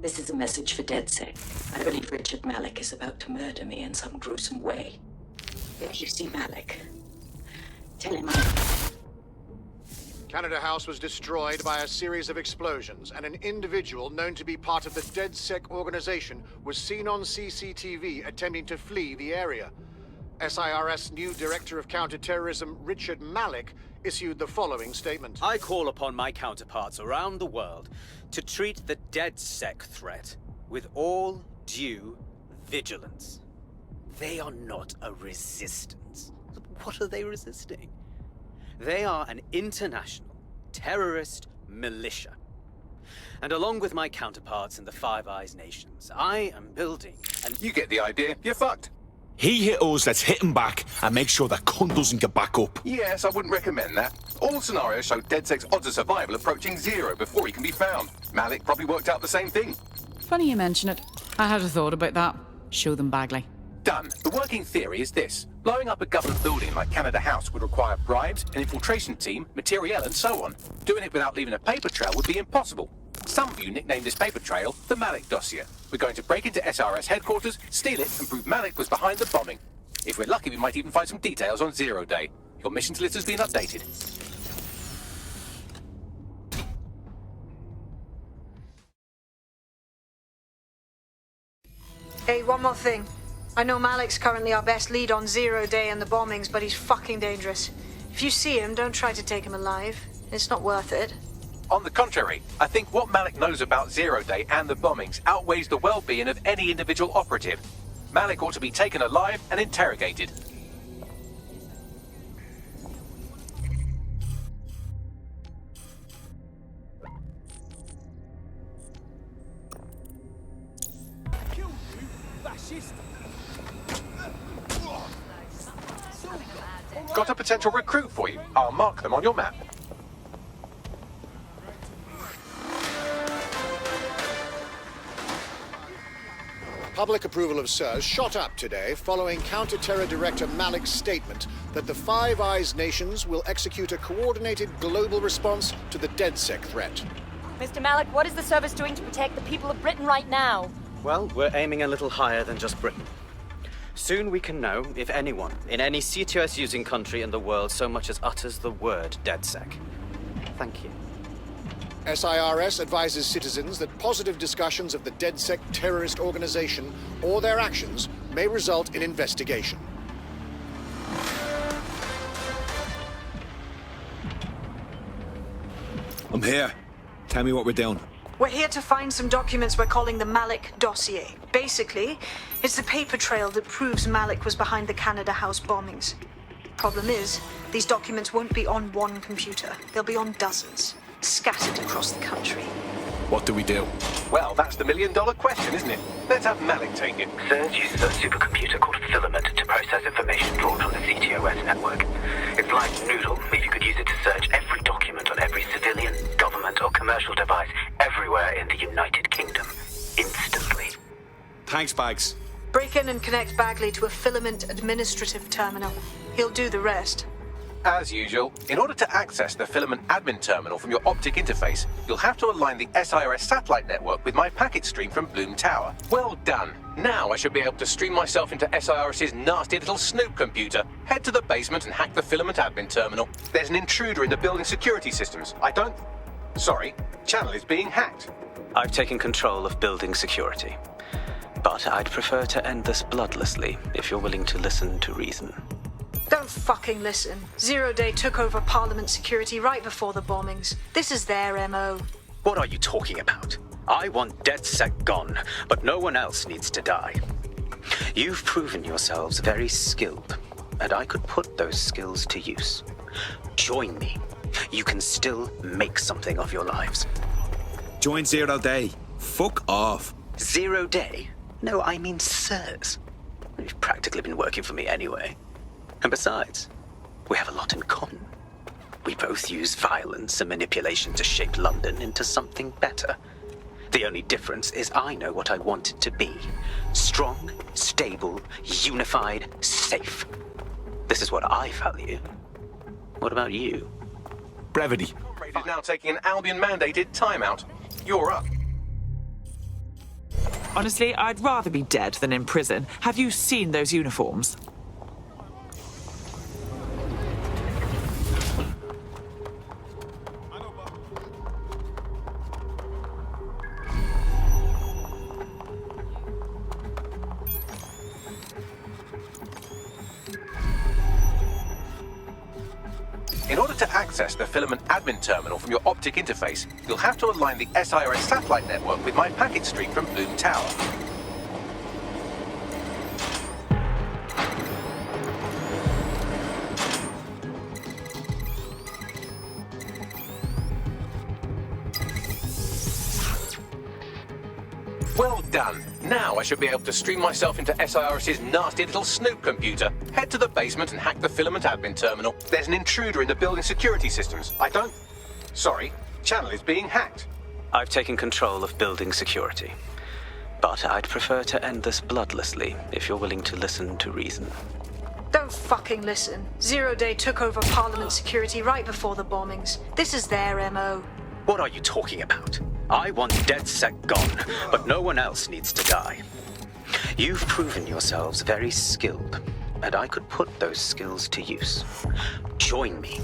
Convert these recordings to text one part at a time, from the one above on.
This is a message for DedSec. I believe Richard Malik is about to murder me in some gruesome way. If you see Malik, tell him Canada House was destroyed by a series of explosions, and an individual known to be part of the DedSec organization was seen on CCTV attempting to flee the area. SIRS new Director of Counterterrorism, Richard Malik, issued the following statement. I call upon my counterparts around the world to treat the DedSec threat with all due vigilance. They are not a resistance. What are they resisting? They are an international terrorist militia. And along with my counterparts in the Five Eyes nations, I am building an... You get the idea. You're fucked. He hit us, let's hit him back and make sure that cunt doesn't get back up. Yes, I wouldn't recommend that. All scenarios show DedSec's odds of survival approaching 0 before he can be found. Malik probably worked out the same thing. Funny you mention it. I had a thought about that. Show them Bagley. Done. The working theory is this. Blowing up a government building like Canada House would require bribes, an infiltration team, materiel, and so on. Doing it without leaving a paper trail would be impossible. Some of you nicknamed this paper trail the Malik Dossier. We're going to break into SRS headquarters, steal it, and prove Malik was behind the bombing. If we're lucky, we might even find some details on Zero Day. Your missions list has been updated. Hey, one more thing. I know Malik's currently our best lead on Zero Day and the bombings, but he's fucking dangerous. If you see him, don't try to take him alive. It's not worth it. On the contrary, I think what Malik knows about Zero Day and the bombings outweighs the well-being of any individual operative. Malik ought to be taken alive and interrogated. Got a potential recruit for you. I'll mark them on your map. Public approval of SIRS shot up today following Counter-Terror Director Malik's statement that the Five Eyes nations will execute a coordinated global response to the DedSec threat. Mr. Malik, what is the service doing to protect the people of Britain right now? Well, we're aiming a little higher than just Britain. Soon we can know if anyone in any CTOS-using country in the world so much as utters the word DedSec. Thank you. SIRS advises citizens that positive discussions of the DedSec terrorist organization or their actions may result in investigation. I'm here. Tell me what we're doing. We're here to find some documents we're calling the Malik Dossier. Basically, it's the paper trail that proves Malik was behind the Canada House bombings. Problem is, these documents won't be on one computer. They'll be on dozens, scattered across the country. What do we do? Well, that's the million-dollar question, isn't it? Let's have Malik take it. SIRS uses a supercomputer called Filament to process information drawn from the CTOS network. It's like Noodle, if you could use it to search every document on every civilian, government, or commercial device everywhere in the United Kingdom, instantly. Thanks, Bags. Break in and connect Bagley to a Filament administrative terminal. He'll do the rest. As usual, in order to access the Filament admin terminal from your optic interface, you'll have to align the SIRS satellite network with my packet stream from Bloom Tower. Well done. Now I should be able to stream myself into SIRS's nasty little Snoop computer, head to the basement and hack the Filament admin terminal. There's an intruder in the building security systems. Sorry, channel is being hacked. I've taken control of building security. But I'd prefer to end this bloodlessly, if you're willing to listen to reason. Don't fucking listen. Zero Day took over Parliament security right before the bombings. This is their MO. What are you talking about? I want DedSec gone, but no one else needs to die. You've proven yourselves very skilled, and I could put those skills to use. Join me. You can still make something of your lives. Join Zero Day. Fuck off. Zero Day? No, I mean SIRS. You've practically been working for me anyway. And besides, we have a lot in common. We both use violence and manipulation to shape London into something better. The only difference is I know what I want it to be. Strong, stable, unified, safe. This is what I value. What about you? Brevity. Raid is now taking an Albion-mandated timeout. You're up. Honestly, I'd rather be dead than in prison. Have you seen those uniforms? In order to access the filament admin terminal from your optic interface, you'll have to align the SIRS satellite network with my packet stream from Bloom Tower. Well done. Now I should be able to stream myself into SIRS's nasty little snoop computer. Head to the basement and hack the filament admin terminal. There's an intruder in the building security systems. Sorry, channel is being hacked. I've taken control of building security. But I'd prefer to end this bloodlessly, if you're willing to listen to reason. Don't fucking listen. Zero Day took over Parliament security right before the bombings. This is their MO. What are you talking about? I want DedSec gone, but no one else needs to die. You've proven yourselves very skilled, and I could put those skills to use. Join me.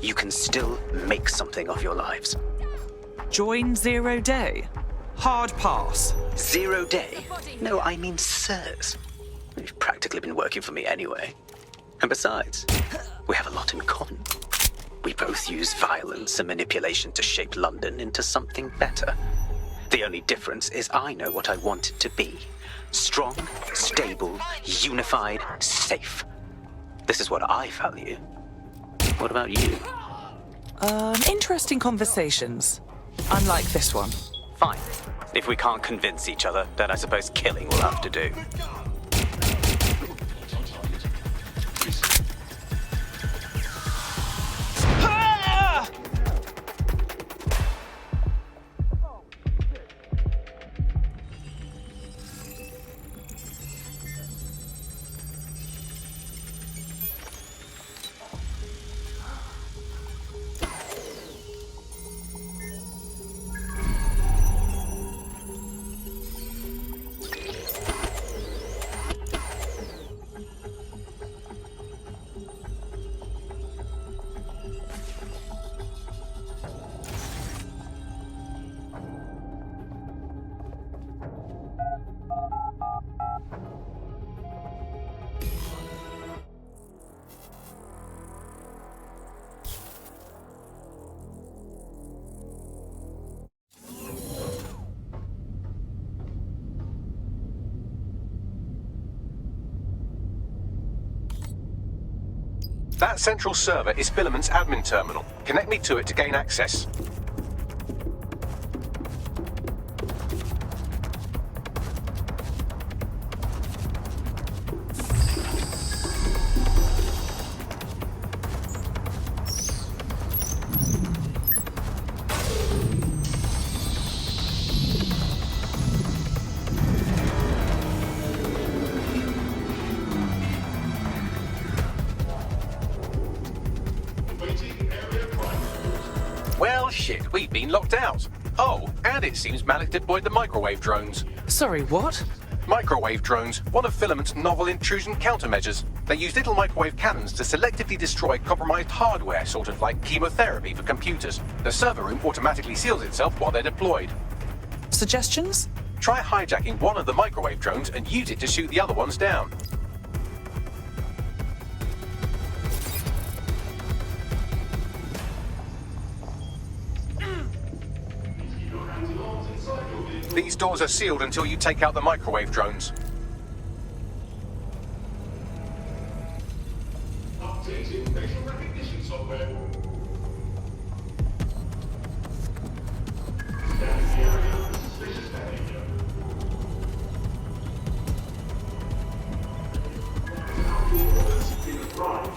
You can still make something of your lives. Join Zero Day? Hard pass. Zero Day? No, I mean SIRS. You've practically been working for me anyway. And besides, we have a lot in common. We both use violence and manipulation to shape London into something better. The only difference is I know what I want it to be. Strong, stable, unified, safe. This is what I value. What about you? Interesting conversations. Unlike this one. Fine. If we can't convince each other, then I suppose killing will have to do. That central server is Filament's admin terminal. Connect me to it to gain access. Well, shit, we've been locked out. Oh, and it seems Malik deployed the microwave drones. Sorry, what? Microwave drones, one of Filament's novel intrusion countermeasures. They use little microwave cannons to selectively destroy compromised hardware, sort of like chemotherapy for computers. The server room automatically seals itself while they're deployed. Suggestions? Try hijacking one of the microwave drones and use it to shoot the other ones down. These doors are sealed until you take out the microwave drones. Updating facial recognition software. Scanning the area for suspicious behavior. Right.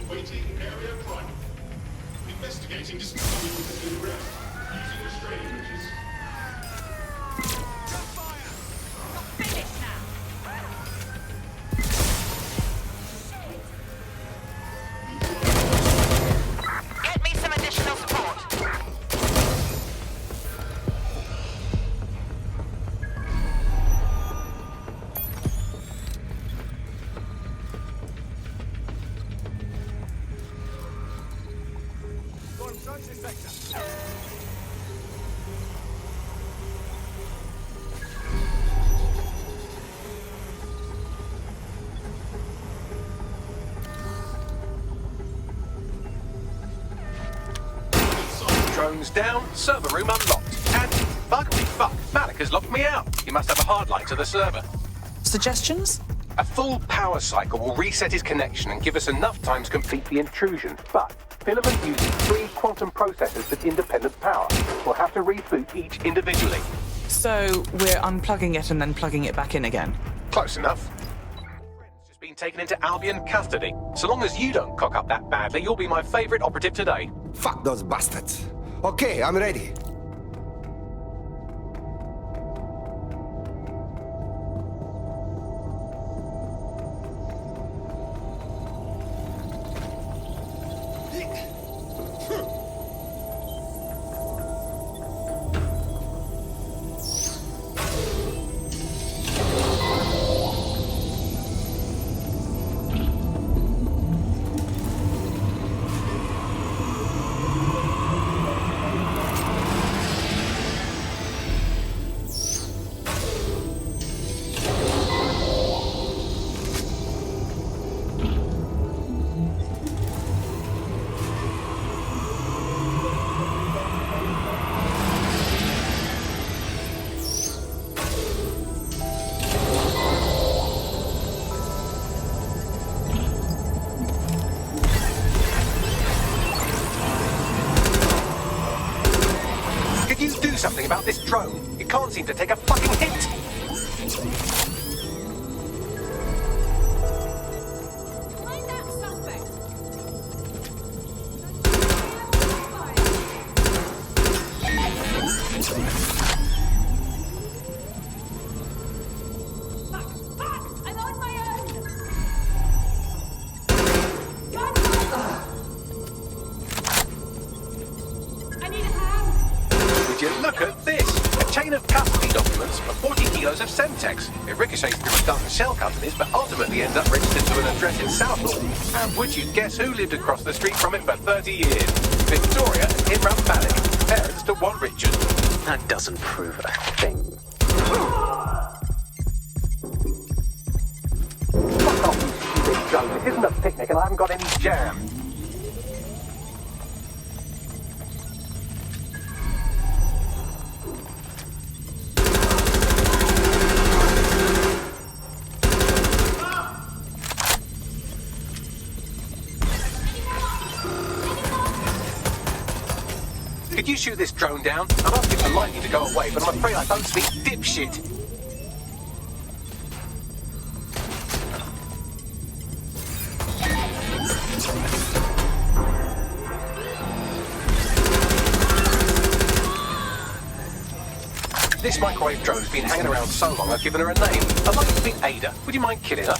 Awaiting area crime. Investigating discovery within arrest. Using restraining witches. Drones down, server room unlocked. And fuckly fuck, Malika's locked me out. He must have a hard line to the server. Suggestions? A full power cycle will reset his connection and give us enough time to complete the intrusion. But Filament uses 3 quantum processors with independent power. We'll have to reboot each individually. So we're unplugging it and then plugging it back in again? Close enough. Friend's just been taken into Albion custody. So long as you don't cock up that badly, you'll be my favorite operative today. Fuck those bastards. Okay, I'm ready. Something about this drone. It can't seem to take a fucking hit. Find that suspect. Fuck! I'm on my own. I need a hand. Would you look at this? A chain of custody documents for 40 kilos of Semtex. It ricochets through a dozen shell companies, but ultimately ends up registered to an address in Southall. And would you guess who lived across the street from it for 30 years? Victoria and Imran Malik, parents to one Richard. That doesn't prove a thing. Fuck off, you stupid drone. This isn't a picnic and I haven't got any jam. Could you shoot this drone down? I'm asking politely to go away, but I'm afraid I don't speak dipshit. This microwave drone's been hanging around so long I've given her a name. I'd like it to be Ada. Would you mind killing her?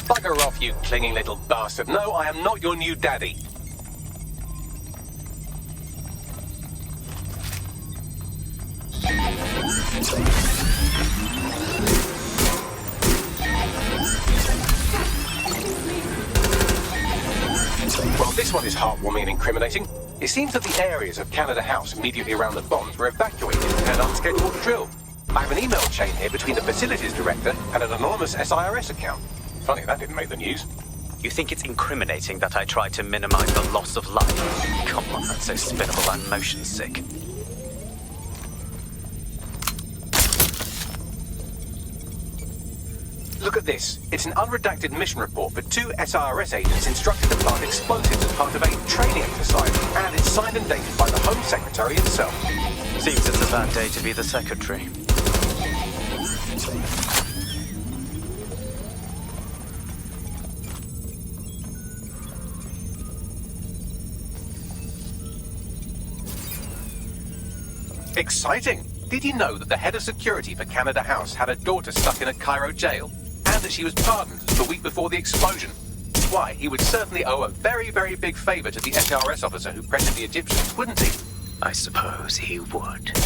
Bugger off, you clinging little bastard. No, I am not your new daddy. Well, this one is heartwarming and incriminating. It seems that the areas of Canada House immediately around the bombs were evacuated in an unscheduled drill. I have an email chain here between the facilities director and an anonymous SIRS account. Funny that didn't make the news. You think it's incriminating that I tried to minimize the loss of life? Come on, that's so spinnable and motion sick. Look at this. It's an unredacted mission report for 2 SIRS agents instructed to plant explosives as part of a training exercise, and it's signed and dated by the Home Secretary himself. Seems it's a bad day to be the secretary. Exciting! Did you know that the head of security for Canada House had a daughter stuck in a Cairo jail? And that she was pardoned the week before the explosion? Why, he would certainly owe a very, very big favor to the SRS officer who pressured the Egyptians, wouldn't he? I suppose he would.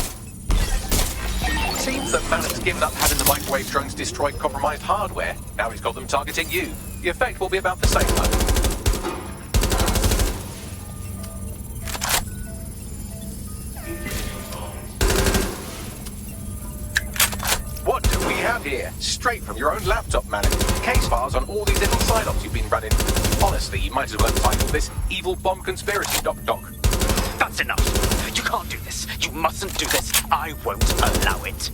Seems that Malik's given up having the microwave drones destroy compromised hardware. Now he's got them targeting you. The effect will be about the same, though. What do we have here? Straight from your own laptop, Malik. Case files on all these little side-ops you've been running. Honestly, you might as well title this Evil Bomb Conspiracy, Doc. That's enough. You can't do this. You mustn't do this. I won't allow it.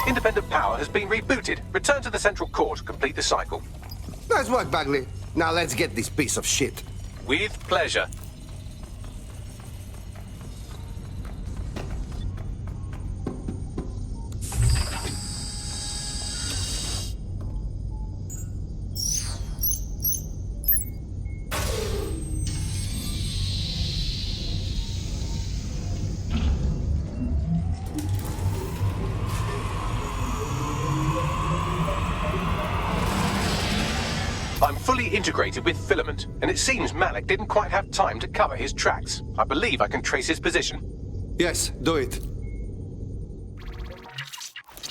Independent power has been rebooted. Return to the central core to complete the cycle. Nice work, Bagley. Now let's get this piece of shit. With pleasure. I'm fully integrated with Filament, and it seems Malik didn't quite have time to cover his tracks. I believe I can trace his position. Yes, do it.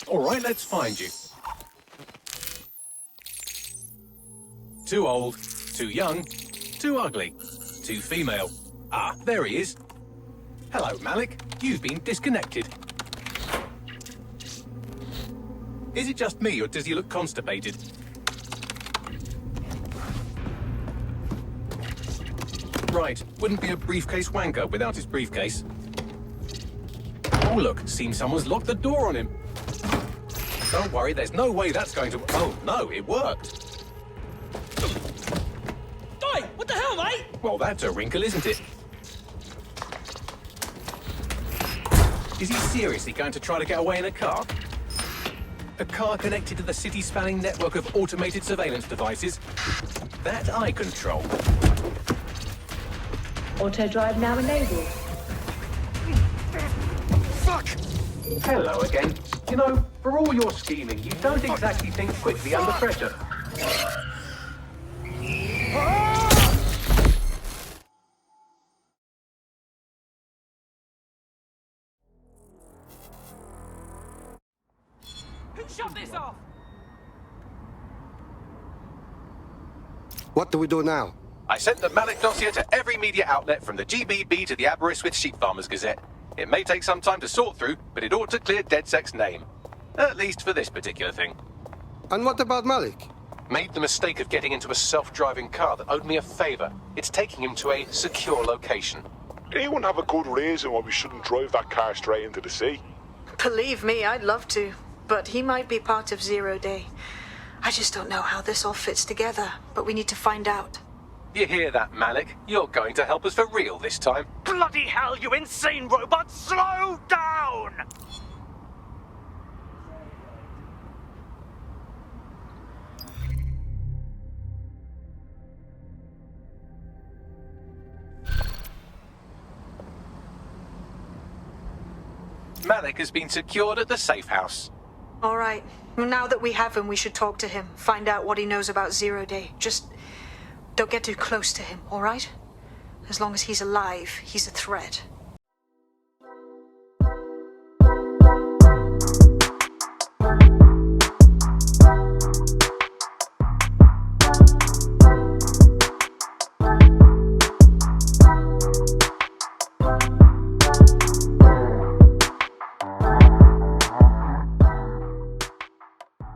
All right, let's find you. Too old, too young, too ugly, too female. Ah, there he is. Hello, Malik. You've been disconnected. Is it just me, or does he look constipated? Right, wouldn't be a briefcase wanker without his briefcase. Oh look, seems someone's locked the door on him. Don't worry, there's no way that's going to... Oh, no, it worked. Oi, what the hell, mate? Well, that's a wrinkle, isn't it? Is he seriously going to try to get away in a car? A car connected to the city-spanning network of automated surveillance devices? That I control. Auto drive now enabled. Fuck! Hello again. You know, for all your scheming, you don't exactly think quickly under pressure. Who shut this off? What do we do now? I sent the Malik dossier to every media outlet from the GBB to the Aberystwyth Sheep Farmers Gazette. It may take some time to sort through, but it ought to clear DedSec's name. At least for this particular thing. And what about Malik? Made the mistake of getting into a self-driving car that owed me a favor. It's taking him to a secure location. Anyone have a good reason why we shouldn't drive that car straight into the sea? Believe me, I'd love to. But he might be part of Zero Day. I just don't know how this all fits together, but we need to find out. You hear that, Malik? You're going to help us for real this time. Bloody hell, you insane robot! Slow down! Malik has been secured at the safe house. All right. Now that we have him, we should talk to him. Find out what he knows about Zero Day. Just don't get too close to him, all right? As long as he's alive, he's a threat.